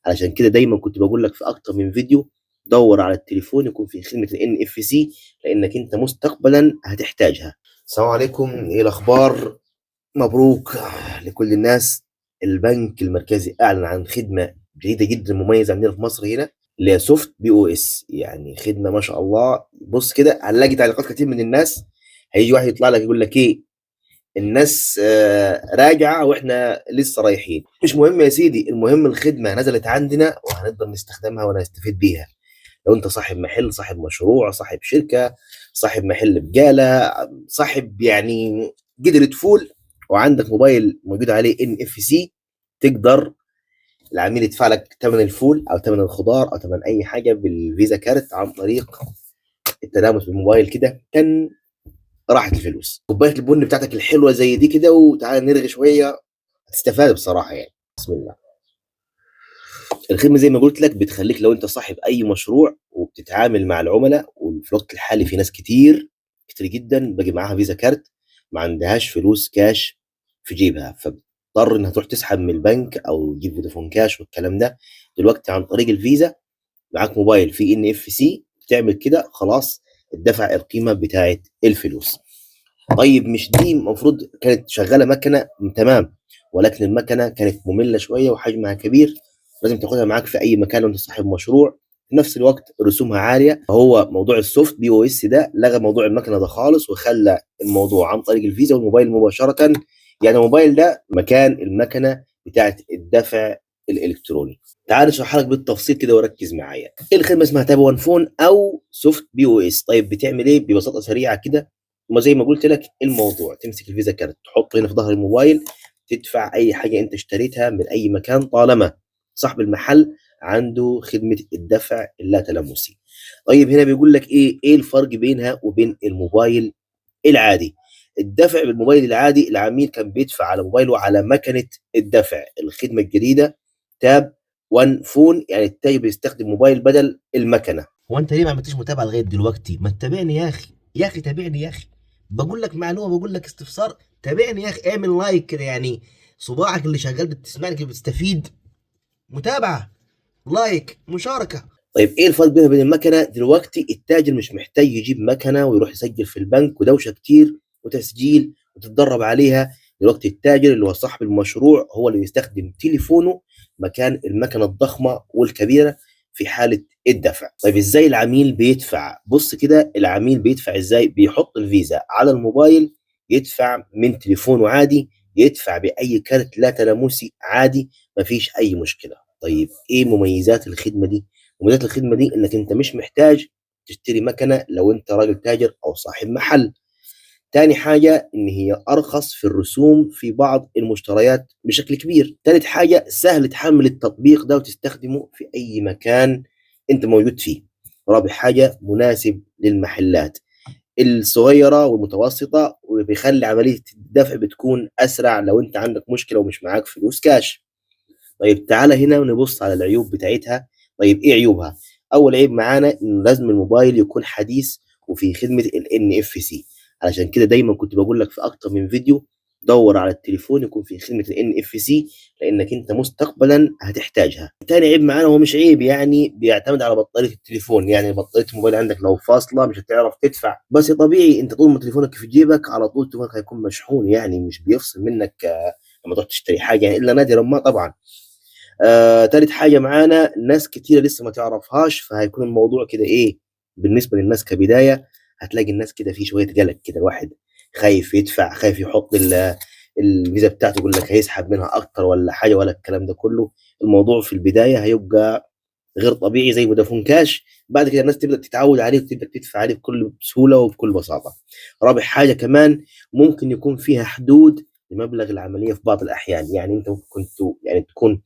علشان كده دايما كنت بقول لك في اكتر من فيديو دور على التليفون يكون في خدمة ال NFC، لانك انت مستقبلا هتحتاجها. السلام عليكم، ايه الاخبار؟ مبروك لكل الناس. البنك المركزي اعلن عن خدمة جديدة جدا مميزة عندنا في مصر هنا، اللي هي سوفت بي او اس. يعني خدمة ما شاء الله. بص كده هنلاقي تعليقات كتير من الناس. هيجي واحد يطلع لك يقول لك ايه، الناس راجعة واحنا لسه رايحين. مش مهم يا سيدي، المهم الخدمة نزلت عندنا وهنقدر نستخدمها ونستفيد بيها. لو انت صاحب محل، صاحب مشروع، صاحب شركة، صاحب محل بقالة، صاحب يعني قدرة فول، وعندك موبايل موجود عليه NFC، تقدر العميل يدفع لك ثمن الفول او ثمن الخضار او ثمن اي حاجة بالفيزا كارت عن طريق التلامس بالموبايل. كده كان راحت الفلوس. كوبايه البن بتاعتك الحلوه زي دي كده، وتعالى نرغي شويه، هتستفاد بصراحه يعني. بسم الله. الخدمه زي ما قلت لك بتخليك لو انت صاحب اي مشروع وبتتعامل مع العملاء، وفي الوقت الحالي في ناس كتير كتير جدا باقي معاها فيزا كارت، ما عندهاش فلوس كاش في جيبها، فبتضطر انها تروح تسحب من البنك او تجيب فودافون كاش والكلام ده. دلوقتي عن طريق الفيزا معاك موبايل فيه NFC، بتعمل كده خلاص، الدفع القيمه بتاعت الفلوس. طيب مش دي المفروض كانت شغاله مكنه؟ تمام، ولكن المكنه كانت ممله شويه وحجمها كبير، لازم تاخدها معاك في اي مكان وانت صاحب مشروع. في نفس الوقت رسومها عاليه. هو موضوع السوفت بي او اس ده لغى موضوع المكنه ده خالص، وخلى الموضوع عن طريق الفيزا والموبايل مباشره. يعني الموبايل ده مكان المكنه بتاعت الدفع الالكتروني. تعال اشرح لك بالتفصيل كده وركز معايا. ايه الخدمه؟ اسمها تاب وان فون او سوفت بي او اس. طيب بتعمل ايه ببساطه سريعه كده؟ وما زي ما قلت لك، الموضوع تمسك الفيزا كارت تحطه هنا في ظهر الموبايل، تدفع اي حاجه انت اشتريتها من اي مكان، طالما صاحب المحل عنده خدمه الدفع اللا تلامسي. طيب هنا بيقول لك ايه الفرق بينها وبين الموبايل العادي؟ الدفع بالموبايل العادي العميل كان بيدفع على موبايله على مكنه الدفع. الخدمه الجديده تاب وان فون، يعني التاجر بيستخدم موبايل بدل المكنه. هو انت ليه ما عملتش متابعه لغايه دلوقتي؟ ما تتابعني يا اخي، يا اخي تابعني يا اخي. بقول لك معلومه، بقول لك استفسار، تابعني يا اخي. اعمل لايك كده، يعني صباعك اللي شغال بتسمعني كده بتستفيد. متابعه، لايك، مشاركه. طيب ايه الفرق بينها وبين المكنه؟ دلوقتي التاجر مش محتاج يجيب مكنه ويروح يسجل في البنك ودوشه كتير وتسجيل وتتدرب عليها. دلوقتي التاجر اللي هو صاحب المشروع هو اللي بيستخدم تليفونه مكان المكنه الضخمه والكبيره في حاله الدفع. طيب ازاي العميل بيدفع؟ بص كده، العميل بيدفع ازاي؟ بيحط الفيزا على الموبايل، يدفع من تليفونه عادي، يدفع باي كارت لا تلامسي عادي، مفيش اي مشكله. طيب ايه مميزات الخدمه دي؟ مميزات الخدمه دي انك انت مش محتاج تشتري مكنه لو انت راجل تاجر او صاحب محل. تاني حاجة إن هي أرخص في الرسوم في بعض المشتريات بشكل كبير. تالت حاجة سهل تحمل التطبيق ده وتستخدمه في أي مكان أنت موجود فيه. رابع حاجة مناسب للمحلات الصغيرة والمتوسطة، وبيخلي عملية الدفع بتكون أسرع لو أنت عندك مشكلة ومش معاك فلوس كاش. طيب تعالى هنا ونبص على العيوب بتاعتها. طيب ايه عيوبها؟ اول عيب معانا انه لازم الموبايل يكون حديث وفي خدمة ال NFC. علشان كده دايما كنت بقول لك في اكتر من فيديو دور على التليفون يكون في خدمة ال NFC، لانك انت مستقبلا هتحتاجها. تاني عيب معانا، هو مش عيب يعني، بيعتمد على بطارية التليفون. يعني بطارية الموبايل عندك لو فاصلة مش هتعرف تدفع. بس طبيعي انت طول ما تليفونك في جيبك على طول تليفونك هيكون مشحون، يعني مش بيفصل منك لما تروح تشتري حاجة، يعني الا نادرا ما طبعا. تالت حاجة معانا ناس كتيرة لسه ما تعرفهاش، فهيكون الموضوع كده ايه بالنسبة للناس كبداية. هتلاقي الناس كده في شوية قلق كده، الواحد خايف يدفع، خايف يحط الفيزا بتاعته، يقول لك هيسحب منها اكتر ولا حاجة ولا الكلام ده كله. الموضوع في البداية هيبقى غير طبيعي زي فودافون كاش. بعد كده الناس تبدا تتعود عليه وتبدا تدفع عليه بكل سهوله وبكل بساطه. رابع حاجه كمان، ممكن يكون فيها حدود لمبلغ العمليه في بعض الاحيان. يعني انت ممكن يعني تكون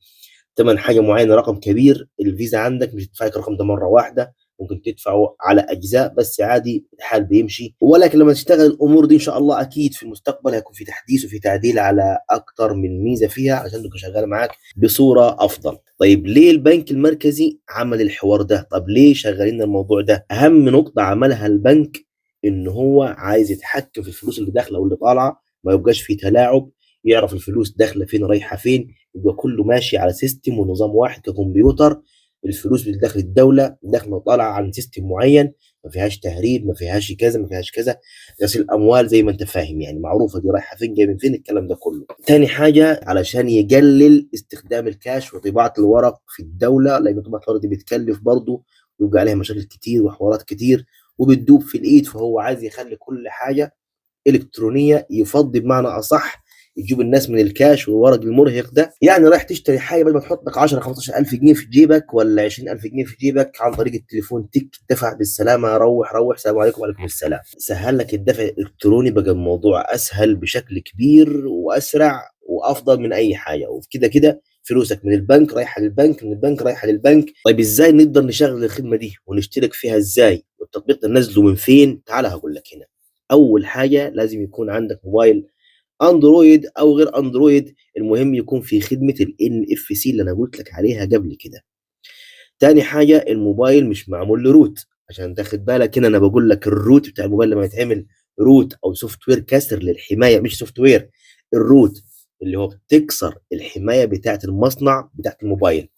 تمن حاجه معينه رقم كبير، الفيزا عندك مش هتدفع لك الرقم ده مره واحده، ممكن تدفعه على اجزاء بس عادي، الحال بيمشي. ولكن لما تشتغل الامور دي ان شاء الله اكيد في المستقبل هيكون في تحديث وفي تعديل على اكتر من ميزه فيها عشان تكون شغاله معاك بصوره افضل. طيب ليه البنك المركزي عمل الحوار ده؟ طب ليه شغالين الموضوع ده؟ اهم نقطه عملها البنك ان هو عايز يتحكم في الفلوس اللي داخله واللي طالعه، ما يبقاش في تلاعب، يعرف الفلوس داخله فين رايحه فين، يبقى كله ماشي على سيستم ونظام واحد ككمبيوتر. الفلوس اللي داخل الدوله داخله وطالعه عن سيستم معين، ما فيهاش تهريب، ما فيهاش كذا، ما فيهاش كذا. غسيل الاموال زي ما انت فاهم، يعني معروفه دي رايحه فين جايه من فين الكلام ده كله. تاني حاجه علشان يقلل استخدام الكاش وطباعه الورق في الدوله، لان طباعه الورق دي بتكلف برضه ويبقى عليها مشاكل كتير وحوارات كتير وبتدوب في الايد، فهو عايز يخلي كل حاجه الكترونيه، يفضي بمعنى اصح يجيب الناس من الكاش والورق المرهق ده. يعني رايح تشتري حاجه بدل ما تحط لك 10 15000 جنيه في جيبك ولا 20000 جنيه في جيبك، عن طريق التليفون تك دفع بالسلامه، روح روح السلام عليكم وعليكم السلام. سهل لك الدفع الالكتروني، بقى الموضوع اسهل بشكل كبير واسرع وافضل من اي حاجه. وكده كده فلوسك من البنك رايحه للبنك، من البنك رايحه للبنك. طيب ازاي نقدر نشغل الخدمه دي ونشترك فيها ازاي؟ والتطبيق ده ننزله من فين؟ تعال هقول لك هنا. اول حاجه لازم يكون عندك موبايل اندرويد او غير اندرويد، المهم يكون في خدمه ال NFC اللي انا قلت لك عليها قبل كده. تاني حاجه الموبايل مش معمول له روت، عشان تاخد بالك هنا انا بقول لك الروت بتاع الموبايل لما يتعمل روت او سوفت وير كسر للحمايه، مش سوفت وير، الروت اللي هو بتكسر الحمايه بتاعه المصنع بتاعه الموبايل.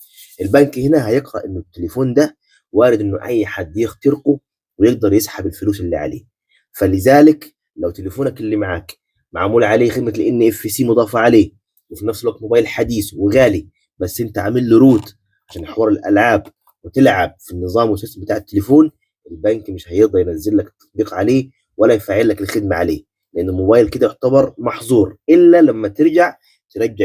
البنك هنا هيقرا انه التليفون ده وارد انه اي حد يخترقه ويقدر يسحب الفلوس اللي عليه. فلذلك لو تليفونك اللي معاك معمول عليه خدمه ال NFC مضافه عليه، وفي نفس الوقت موبايل حديث وغالي، بس انت عامل له روت عشان حوار الالعاب وتلعب في النظام والسيستم بتاع التليفون، البنك مش هيرضى ينزل لك التطبيق عليه ولا يفعل لك الخدمه عليه، لان الموبايل كده يعتبر محظور الا لما ترجع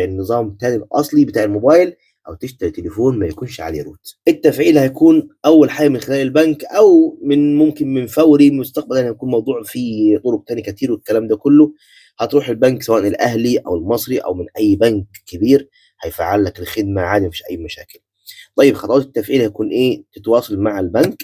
النظام التاني الاصلي بتاع الموبايل او تشتري تليفون ما يكونش عليه روت. التفعيل هيكون اول حاجه من خلال البنك او ممكن من فوري، مستقبلا هيكون موضوع فيه طرق تانية كتير والكلام ده كله. هتروح البنك سواء الاهلي او المصري او من اي بنك كبير هيفعل لك الخدمه عادي، مفيش اي مشاكل. طيب خطوات التفعيل هيكون ايه؟ تتواصل مع البنك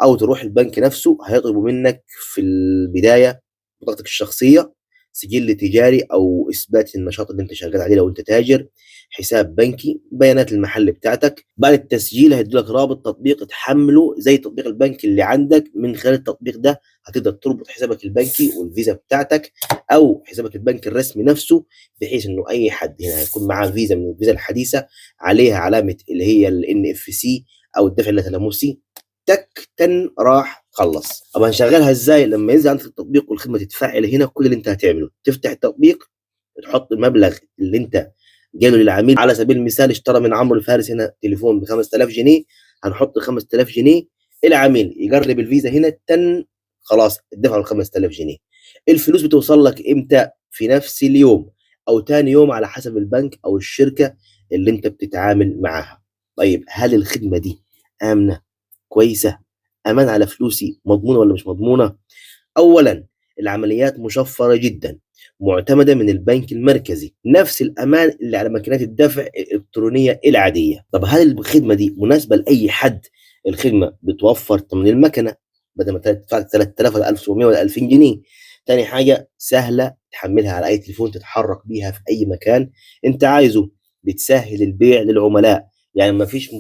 او تروح البنك نفسه، هيطلبوا منك في البدايه بطاقتك الشخصيه، سجل تجاري او اثبات النشاط اللي انت شغال عليه لو انت تاجر، حساب بنكي، بيانات المحل بتاعتك. بعد التسجيل هيدولك رابط تطبيق تحمله زي تطبيق البنك اللي عندك. من خلال التطبيق ده هتقدر تربط حسابك البنكي والفيزا بتاعتك او حسابك البنكي الرسمي نفسه، بحيث انه اي حد هنا هيكون معاه فيزا من الفيزا الحديثه عليها علامه اللي هي ال NFC او الدفع اللاتلاموسي، تك تن راح خلص. طب هنشغلها ازاي؟ لما ينزل عندك التطبيق والخدمه تتفعل هنا، كل اللي انت هتعمله تفتح التطبيق، تحط المبلغ اللي انت جاله للعميل. على سبيل المثال اشترى من عمرو الفارس هنا تليفون ب 5000 جنيه، هنحط 5000 جنيه، العميل يقرب الفيزا هنا تن خلاص الدفع ال 5000 جنيه. الفلوس بتوصل لك امتى؟ في نفس اليوم او تاني يوم على حسب البنك او الشركه اللي انت بتتعامل معاها. طيب هل الخدمه دي امنه كويسه؟ امان على فلوسي؟ مضمونه ولا مش مضمونه؟ اولا العمليات مشفره جدا، معتمده من البنك المركزي، نفس الامان اللي على ماكينات الدفع الالكترونيه العاديه. طب هل الخدمه دي مناسبه لاي حد؟ الخدمه بتوفر ثمن المكنه بدل ما تدفع 3000 ولا 1700 ولا 2000 جنيه. تاني حاجه سهله تحملها على اي تليفون تتحرك بيها في اي مكان انت عايزه. بتسهل البيع للعملاء، يعني ما فيش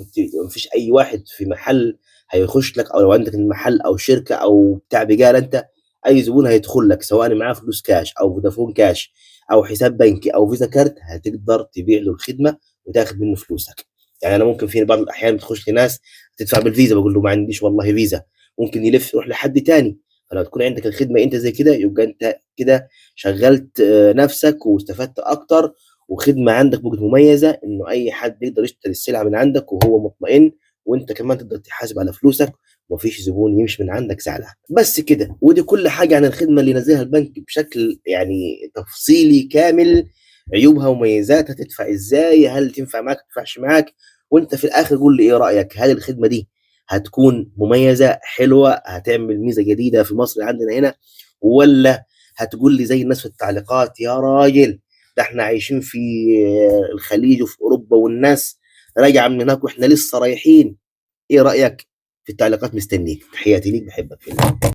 اي واحد في محل هيخش لك، او لو عندك المحل او شركه او بتاع بقاله انت، اي زبون هيدخل لك سواء معاه فلوس كاش او فودافون كاش او حساب بنكي او فيزا كارت، هتقدر تبيع له الخدمه وتاخد منه فلوسك. يعني انا ممكن في بعض الاحيان بتخش لناس تدفع بالفيزا، بقول له ما عنديش والله فيزا، ممكن يلف يروح لحد تاني. فلو تكون عندك الخدمه انت زي كده، يبقى انت كده شغلت نفسك واستفدت اكتر، وخدمه عندك بقت مميزه انه اي حد يقدر يشتري السلعه من عندك وهو مطمئن، وانت كمان تقدر تحاسب على فلوسك ومفيش زبون يمشي من عندك زعلان. بس كده، ودي كل حاجه عن الخدمه اللي نزلها البنك بشكل يعني تفصيلي كامل، عيوبها ومميزاتها، تدفع ازاي، هل تنفع معاك ما تنفعش معاك. وانت في الاخر قول لي ايه رايك، هل الخدمه دي هتكون مميزه حلوه هتعمل ميزه جديده في مصر عندنا هنا، ولا هتقول لي زي الناس في التعليقات يا راجل ده احنا عايشين في الخليج وفي اوروبا والناس راجعه من هناك واحنا لسه رايحين؟ ايه رايك؟ في التعليقات مستنيك. تحياتي ليك، بحبك في الله.